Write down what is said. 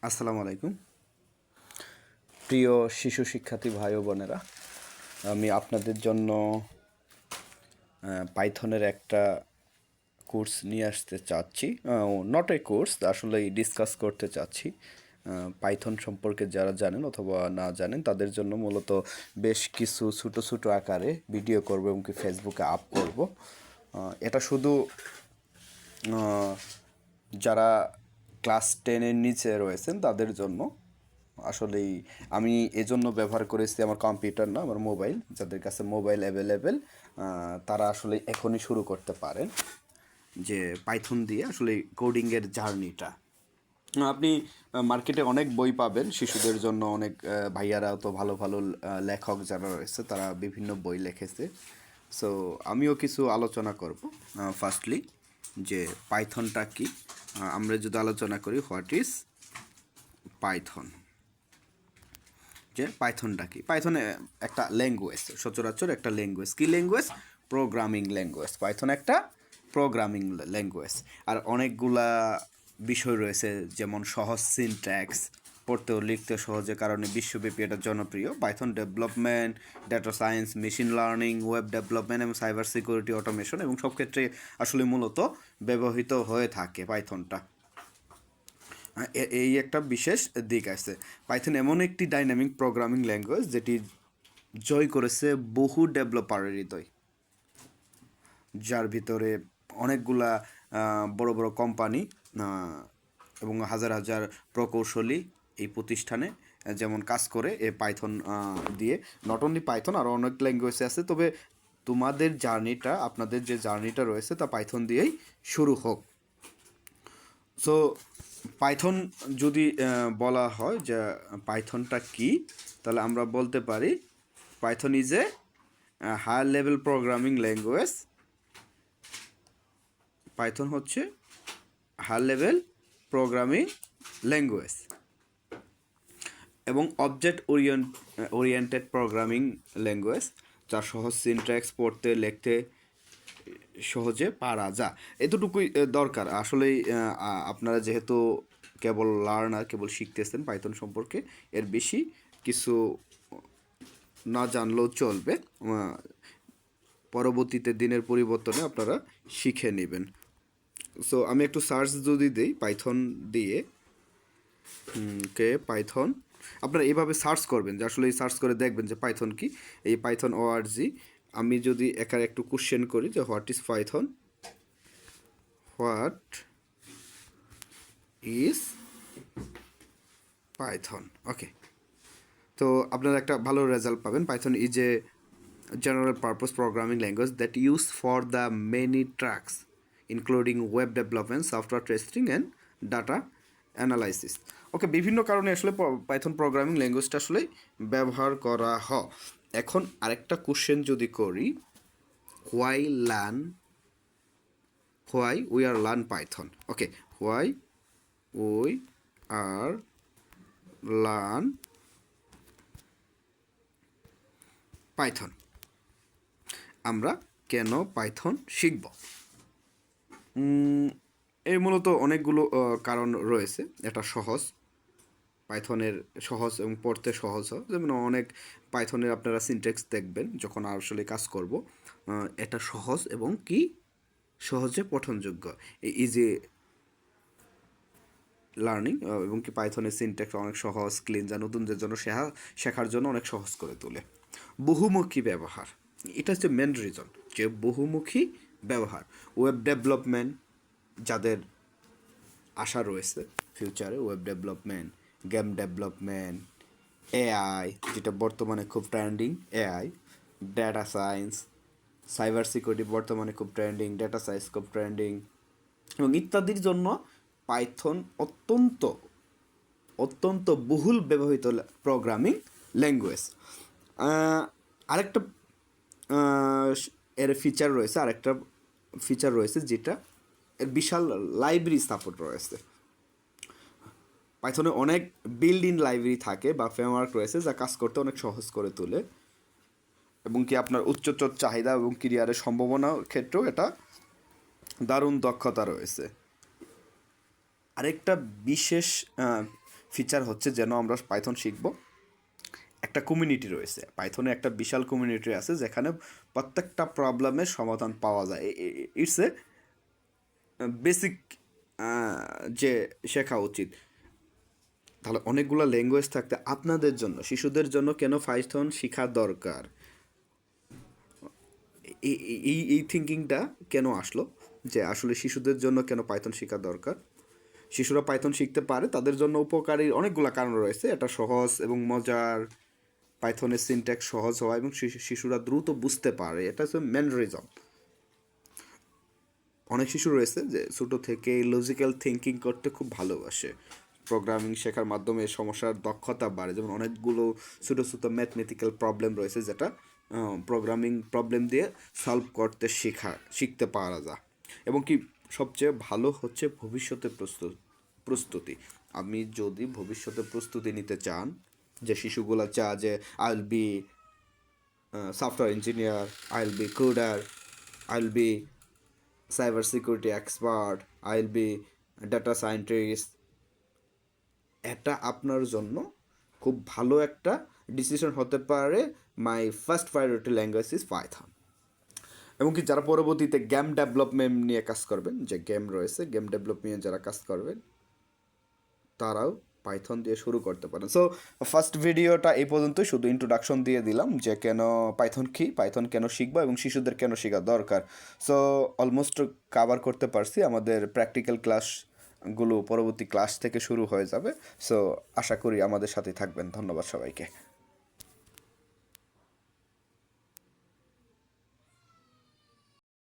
আসসালামু আলাইকুম প্রিয় শিশু শিক্ষার্থী ভাই ও বোনেরা, আমি আপনাদের জন্য পাইথনের একটা কোর্স নিয়ে আসতে চাচ্ছি। নট এ কোর্স, আসলে ডিসকাস করতে চাচ্ছি। পাইথন সম্পর্কে যারা জানেন অথবা না জানেন তাদের জন্য মূলত বেশ কিছু ছোটো ছোটো আকারে ভিডিও করব এবং কি ফেসবুকে আপ করব। এটা শুধু যারা ক্লাস 10-এর নিচে রয়েছেন তাদের জন্য। আসলেই আমি এজন্য ব্যবহার করেছি আমার কম্পিউটার না, আমার মোবাইল। যাদের কাছে মোবাইল অ্যাভেলেবেল তারা আসলে এখনই শুরু করতে পারেন যে পাইথন দিয়ে আসলে কোডিংয়ের জার্নিটা। আপনি মার্কেটে অনেক বই পাবেন শিশুদের জন্য, অনেক ভাইয়ারা তো ভালো ভালো লেখক যারা রয়েছে তারা বিভিন্ন বই লিখেছে। সো আমিও কিছু আলোচনা করব। ফার্স্টলি যে পাইথনটা কি, আমরা যদি আলোচনা করি হোয়াট ইজ পাইথন, যে পাইথনটা কি। পাইথনে একটা ল্যাঙ্গুয়েজ, সচরাচর একটা ল্যাঙ্গুয়েজ। কি ল্যাঙ্গুয়েজ? Programming language. পাইথন একটা প্রোগ্রামিং ল্যাঙ্গুয়েজ। আর অনেকগুলা বিষয় রয়েছে, যেমন সহজ সিনট্যাক্স, পড়তেও লিখতে সহজে, কারণে বিশ্বব্যাপী এটা জনপ্রিয়। Python development, data science, machine learning, web development এবং সাইবার সিকিউরিটি, অটোমেশন এবং সব ক্ষেত্রে আসলে মূলত ব্যবহৃত হয়ে থাকে পাইথনটা। এই একটা বিশেষ দিক আছে। পাইথন এমন একটি ডাইনামিক প্রোগ্রামিং ল্যাঙ্গুয়েজ যেটি জয় করেছে বহু ডেভেলপারের হৃদয়, যার ভিতরে অনেকগুলা বড় বড় কোম্পানি এবং হাজার হাজার প্রকৌশলী এই প্রতিষ্ঠানে যেমন কাজ করে এ পাইথন দিয়ে। নট অনলি পাইথন, আরও অনেক ল্যাঙ্গুয়েজ আছে, তবে তোমাদের জার্নিটা, আপনাদের যে জার্নিটা রয়েছে তা পাইথন দিয়েই শুরু হোক। সো পাইথন যদি বলা হয় যে পাইথনটা কি, তাহলে আমরা বলতে পারি Python is a higher level programming language. Python হচ্ছে হায়ার লেভেল প্রোগ্রামিং ল্যাঙ্গুয়েজ এবং অবজেক্ট ওরিয়েন্টেড প্রোগ্রামিং ল্যাঙ্গুয়েজ, যার সহজ সিনট্যাক্স, পড়তে লিখতে সহজে পারা যায়। এতটুকুই দরকার আসলেই। আপনারা যেহেতু কেবল লার্নার, কেবল শিখতেছেন পাইথন সম্পর্কে, এর বেশি কিছু না জানলেও চলবে। পরবর্তীতে দিনের পরিবর্তনে আপনারা শিখে নেবেন। সো আমি একটু সার্চ যদি দিই পাইথন দিয়ে, পাইথন আপনারা এইভাবে সার্চ করবেন, যে আসলে সার্চ করে দেখবেন যে পাইথন কি। এই পাইথন ওআরজি। আমি যদি একার একটু কোশ্চেন করি যে what is Python, what is Python, okay, তো আপনারা একটা ভালো রেজাল্ট পাবেন। Python is a general purpose programming language that used for the many tasks including web development, software testing and data analysis. ওকে, বিভিন্ন কারণে আসলে পাইথন প্রোগ্রামিং ল্যাঙ্গুয়েজটা আসলে ব্যবহার করা হয়। এখন আরেকটা কোশ্চেন যদি করি, why we are learn Python. Okay, why we are learn Python, আমরা কেন পাইথন শিখব? এর মূলত অনেকগুলো কারণ রয়েছে। এটা সহজ, পাইথনের সহজ এবং পড়তে সহজ হয়। যেমন অনেক পাইথনের আপনারা সিনট্যাক্স দেখবেন যখন আসলে কাজ করব, এটা সহজ এবং কি সহজে পঠনযোগ্য, ইজি লার্নিং, এবং কি পাইথনের সিনট্যাক্স অনেক সহজ, ক্লিন, যা নতুনদের জন্য শেখার জন্য অনেক সহজ করে তোলে। বহুমুখী ব্যবহার, এটা হচ্ছে মেন রিজন, যে বহুমুখী ব্যবহার। ওয়েব ডেভেলপমেন্ট, যাদের আশা রয়েছে ফিউচারে, web development, game development, AI, যেটা বর্তমানে খুব trending, AI, data science, cyber security বর্তমানে খুব ট্রেন্ডিং, ডেটা সায়েন্স খুব ট্রেন্ডিং, এবং ইত্যাদির জন্য পাইথন অত্যন্ত অত্যন্ত বহুল ব্যবহৃত প্রোগ্রামিং ল্যাঙ্গুয়েজ। আরেকটা এর ফিচার রয়েছে, আরেকটা ফিচার রয়েছে যেটা এর বিশাল লাইব্রেরি সাপোর্ট রয়েছে। পাইথনে অনেক বিল্ড ইন লাইব্রেরি থাকে বা ফ্রেমওয়ার্ক রয়েছে, যা কাজ করতে অনেক সহজ করে তোলে এবং কি আপনার উচ্চতর চাহিদা এবং ক্যারিয়ারের সম্ভাবনার ক্ষেত্রেও এটা দারুণ দক্ষতা রয়েছে। আরেকটা বিশেষ ফিচার হচ্ছে যেন আমরা পাইথন শিখব, একটা কমিউনিটি রয়েছে পাইথনে, একটা বিশাল কমিউনিটি আছে যেখানে প্রত্যেকটা প্রবলেমের সমাধান পাওয়া যায়। ইটস এ বেসিক যে শেখা উচিত। তাহলে অনেকগুলো ল্যাঙ্গুয়েজ থাকতে আপনাদের জন্য, শিশুদের জন্য কেন পাইথন শেখা দরকার, এই থিঙ্কিংটা কেন আসলো যে আসলে শিশুদের জন্য কেন পাইথন শেখা দরকার। শিশুরা পাইথন শিখতে পারে, তাদের জন্য উপকারী অনেকগুলো কারণ রয়েছে। এটা সহজ এবং মজার, পাইথনের সিনট্যাক্স সহজ হওয়া এবং শিশুরা দ্রুত বুঝতে পারে, এটা হচ্ছে মেন রিজন। অনেক শিশু রয়েছে যে ছোটো থেকে লজিক্যাল থিঙ্কিং করতে খুব ভালোবাসে। প্রোগ্রামিং শেখার মাধ্যমে সমস্যার দক্ষতা বাড়ে, যেমন অনেকগুলো ছোটো ছোটো ম্যাথমেটিক্যাল প্রবলেম রয়েছে যেটা প্রোগ্রামিং প্রবলেম দিয়ে সলভ করতে শিখতে পারা যায়। এবং কি সবচেয়ে ভালো হচ্ছে ভবিষ্যতে প্রস্তুতি। আমি যদি ভবিষ্যতে প্রস্তুতি নিতে চান, যে শিশুগুলা চা যে I will be software engineer, I will be coder, I will be cyber security expert, I will be data scientist, এটা আপনার জন্য খুব ভালো একটা ডিসিশন হতে পারে। My first priority language is Python. এবং কি যারা পরবর্তীতে গেম ডেভেলপমেন্ট নিয়ে কাজ করবেন, যে গেম রয়েছে, গেম ডেভেলপমেন্ট যারা কাজ করবেন তারাও পাইথন দিয়ে শুরু করতে পারেন। সো ফার্স্ট ভিডিওটা এই পর্যন্তই, শুধু ইন্ট্রোডাকশন দিয়ে দিলাম যে কেন পাইথন কি, পাইথন কেন শিখবো এবং শিশুদের কেন শেখা দরকার। সো অলমোস্ট কাভার করতে পারছি। আমাদের প্র্যাকটিক্যাল ক্লাসগুলো পরবর্তী ক্লাস থেকে শুরু হয়ে যাবে। সো আশা করি আমাদের সাথে থাকবেন। ধন্যবাদ সবাইকে।